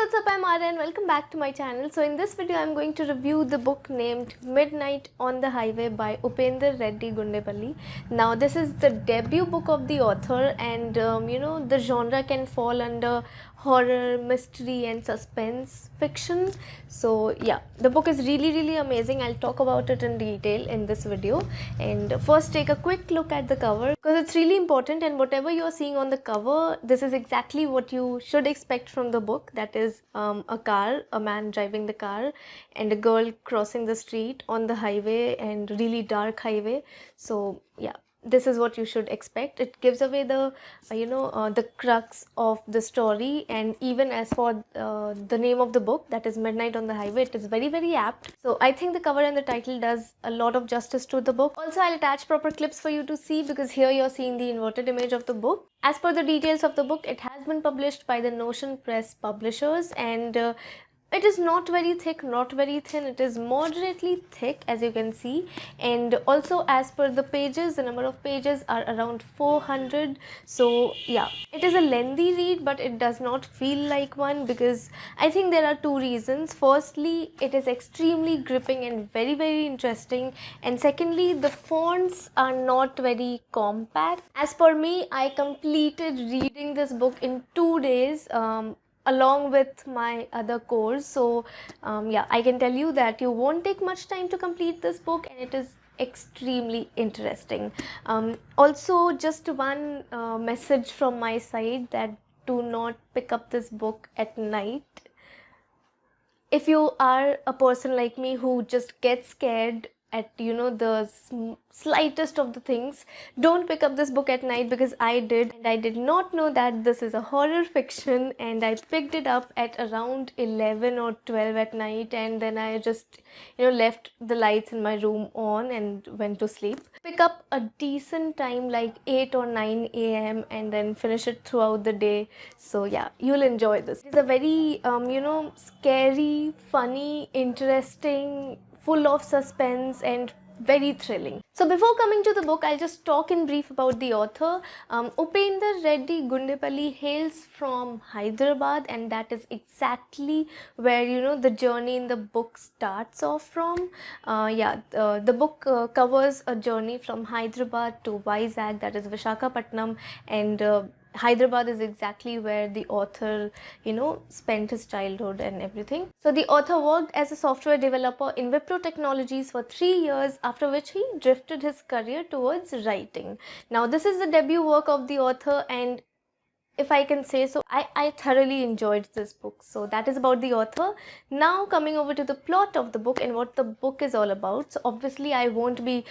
what's up? I'm Ara and welcome back to my channel. So in this video I'm going to review the book named Midnight on the Highway by Upender Reddy Gundepalli. Now this is the debut book of the author, and the genre can fall under horror, mystery and suspense fiction. So yeah, the book is really amazing. I'll talk about it in detail in this video, and first take a quick look at the cover because it's really important, and whatever you're seeing on the cover, this is exactly what you should expect from the book. That is a car, a man driving the car and a girl crossing the street on the highway, and really dark highway. So yeah, this is what you should expect. It gives away the the crux of the story, and even as for the name of the book, that is Midnight on the Highway, it is very apt. So I think the cover and the title does a lot of justice to the book. Also, I'll attach proper clips for you to see, because here you're seeing the inverted image of the book. As per the details of the book, it has been published by the Notion Press publishers, and it is not very thick, not very thin. It is moderately thick, as you can see. And also, as per the pages, the number of pages are around 400. So yeah, it is a lengthy read, but it does not feel like one, because I think there are two reasons. Firstly, it is extremely gripping and very interesting, and secondly, the fonts are not very compact. As per me, I completed reading this book in 2 days, along with my other course. So yeah, I can tell you that you won't take much time to complete this book, and it is extremely interesting. Also, just one message from my side, that do not pick up this book at night. If you are a person like me who just gets scared at the slightest of the things, don't pick up this book at night, because I did, and I did not know that this is a horror fiction, and I picked it up at around 11 or 12 at night, and then I just left the lights in my room on and went to sleep. Pick up a decent time like 8 or 9 a.m. and then finish it throughout the day. So yeah, you'll enjoy this. It's a very scary, funny, interesting, full of suspense and very thrilling. So before coming to the book, I'll just talk in brief about the author. Upender Reddy Gundepalli hails from Hyderabad, and that is exactly where the journey in the book starts off from. The book covers a journey from Hyderabad to Vizag, that is Visakhapatnam, and Hyderabad is exactly where the author spent his childhood and everything. So the author worked as a software developer in Wipro Technologies for 3 years, after which he drifted his career towards writing. Now this is the debut work of the author, and if I can say so, I thoroughly enjoyed this book. So that is about the author. Now coming over to the plot of the book and what the book is all about. So obviously I won't be,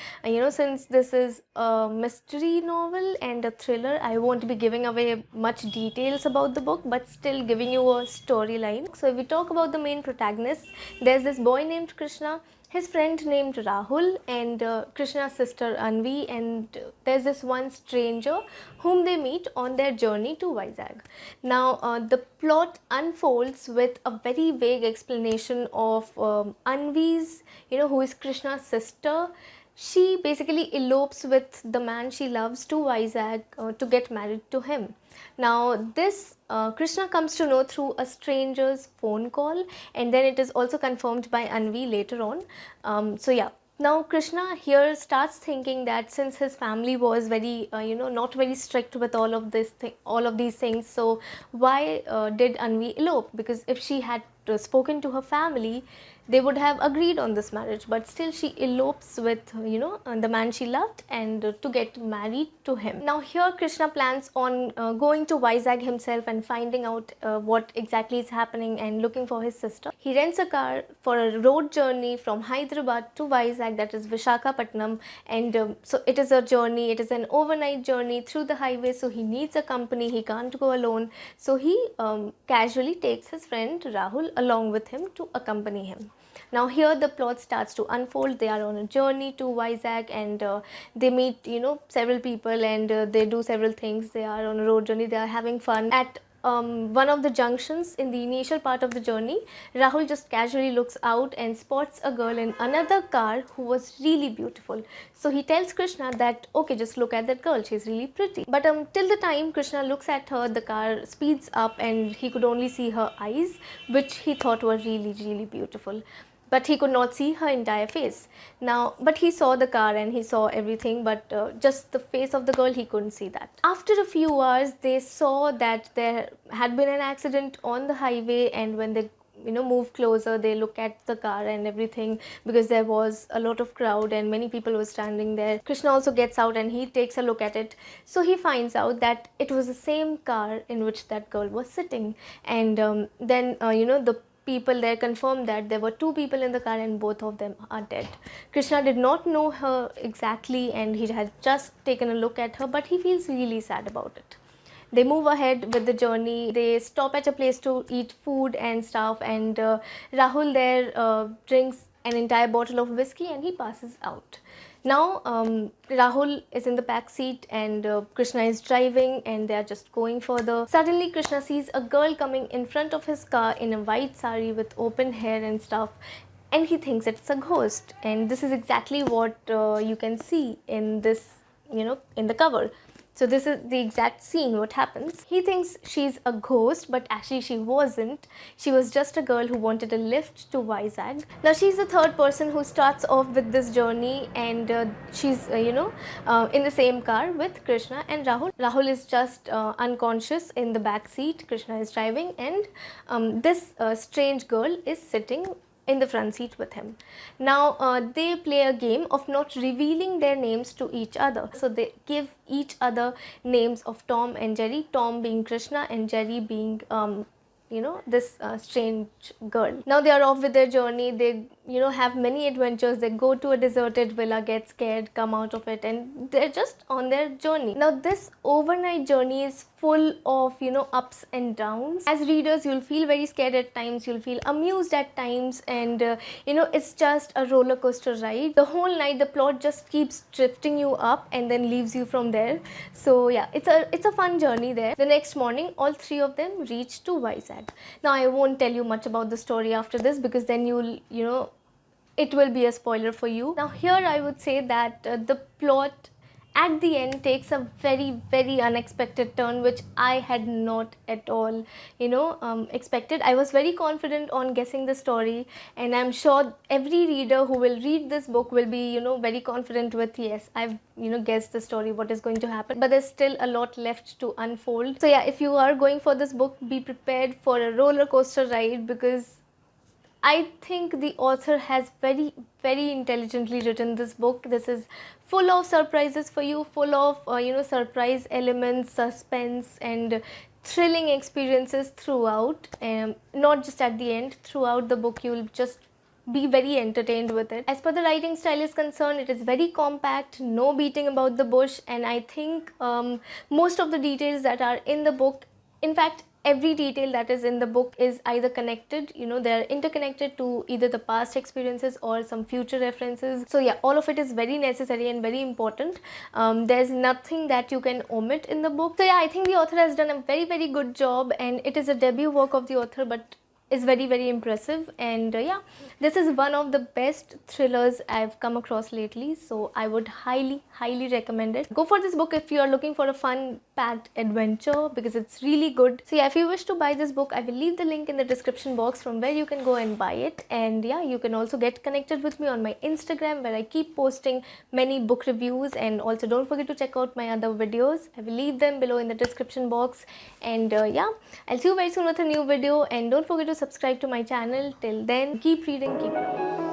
since this is a mystery novel and a thriller, I won't be giving away much details about the book, but still giving you a storyline. So if we talk about the main protagonist, there's this boy named Krishna, his friend named Rahul, and Krishna's sister Anvi, and there's this one stranger whom they meet on their journey to Vizag. Now the plot unfolds with a very vague explanation of Anvi's, who is Krishna's sister. She basically elopes with the man she loves to Vizag to get married to him. Now this Krishna comes to know through a stranger's phone call, and then it is also confirmed by Anvi later on. So yeah, now Krishna here starts thinking that since his family was very not very strict with all of these things, so why did Anvi elope? Because if she had spoken to her family, they would have agreed on this marriage, but still she elopes with the man she loved, and to get married to him. Now here Krishna plans on going to Vizag himself and finding out what exactly is happening and looking for his sister. He rents a car for a road journey from Hyderabad to Vizag, that is Visakhapatnam, and so it is a journey, it is an overnight journey through the highway, so he needs a company, he can't go alone, so he casually takes his friend Rahul along with him to accompany him. Now here the plot starts to unfold. They are on a journey to Vizag, and they meet several people, and they do several things. They are on a road journey, they are having fun. At one of the junctions in the initial part of the journey, Rahul just casually looks out and spots a girl in another car who was really beautiful. So he tells Krishna that, okay, just look at that girl, she's really pretty. But till the time Krishna looks at her, the car speeds up and he could only see her eyes, which he thought were really, really beautiful. But he could not see her entire face. Now, but he saw the car and he saw everything, but just the face of the girl, he couldn't see that. After a few hours, they saw that there had been an accident on the highway, and when they move closer, they look at the car and everything, because there was a lot of crowd and many people were standing there. Krishna also gets out and he takes a look at it. So he finds out that it was the same car in which that girl was sitting. And then the people there confirmed that there were two people in the car and both of them are dead. Krishna did not know her exactly and he had just taken a look at her, but he feels really sad about it. They move ahead with the journey. They stop at a place to eat food and stuff, and Rahul there drinks an entire bottle of whiskey and he passes out. Now Rahul is in the back seat and Krishna is driving and they are just going further. Suddenly Krishna sees a girl coming in front of his car in a white sari with open hair and stuff, and he thinks it's a ghost. And this is exactly what you can see in this, in the cover. So this is the exact scene what happens. He thinks she's a ghost, but actually she wasn't. She was just a girl who wanted a lift to Vizag. Now she's the third person who starts off with this journey, and she's in the same car with Krishna and Rahul. Rahul is just unconscious in the back seat. Krishna is driving, and this strange girl is sitting in the front seat with him. Now they play a game of not revealing their names to each other. So they give each other names of Tom and Jerry, Tom being Krishna and Jerry being this strange girl. Now they are off with their journey. They have many adventures. They go to a deserted villa, get scared, come out of it, and they're just on their journey. Now this overnight journey is full of ups and downs. As readers, you'll feel very scared at times, you'll feel amused at times, and it's just a roller coaster ride. The whole night the plot just keeps drifting you up and then leaves you from there. So yeah, it's a fun journey there. The next morning all three of them reach to Vizag. Now I won't tell you much about the story after this, because then you'll it will be a spoiler for you. Now here I would say that the plot at the end takes a very, very unexpected turn, which I had not at all expected. I was very confident on guessing the story, and I'm sure every reader who will read this book will be very confident with, yes, I've guessed the story, what is going to happen. But there's still a lot left to unfold. So yeah, if you are going for this book, be prepared for a roller coaster ride, because I think the author has very, very intelligently written this book. This is full of surprises for you, full of surprise elements, suspense and thrilling experiences throughout, not just at the end. Throughout the book you will just be very entertained with it. As per the writing style is concerned, it is very compact, no beating about the bush, and I think most of the details that are in the book, in fact every detail that is in the book is either connected, they are interconnected to either the past experiences or some future references. So yeah, all of it is very necessary and very important. There's nothing that you can omit in the book. So yeah, I think the author has done a very, very good job, and it is a debut work of the author, but is very, very impressive. And yeah, this is one of the best thrillers I've come across lately, so I would highly, highly recommend it. Go for this book if you are looking for a fun packed adventure, because it's really good. So yeah, if you wish to buy this book, I will leave the link in the description box from where you can go and buy it. And yeah, you can also get connected with me on my Instagram, where I keep posting many book reviews, and also don't forget to check out my other videos. I will leave them below in the description box. And yeah, I'll see you very soon with a new video, and don't forget to subscribe to my channel. Till then, keep reading, keep learning.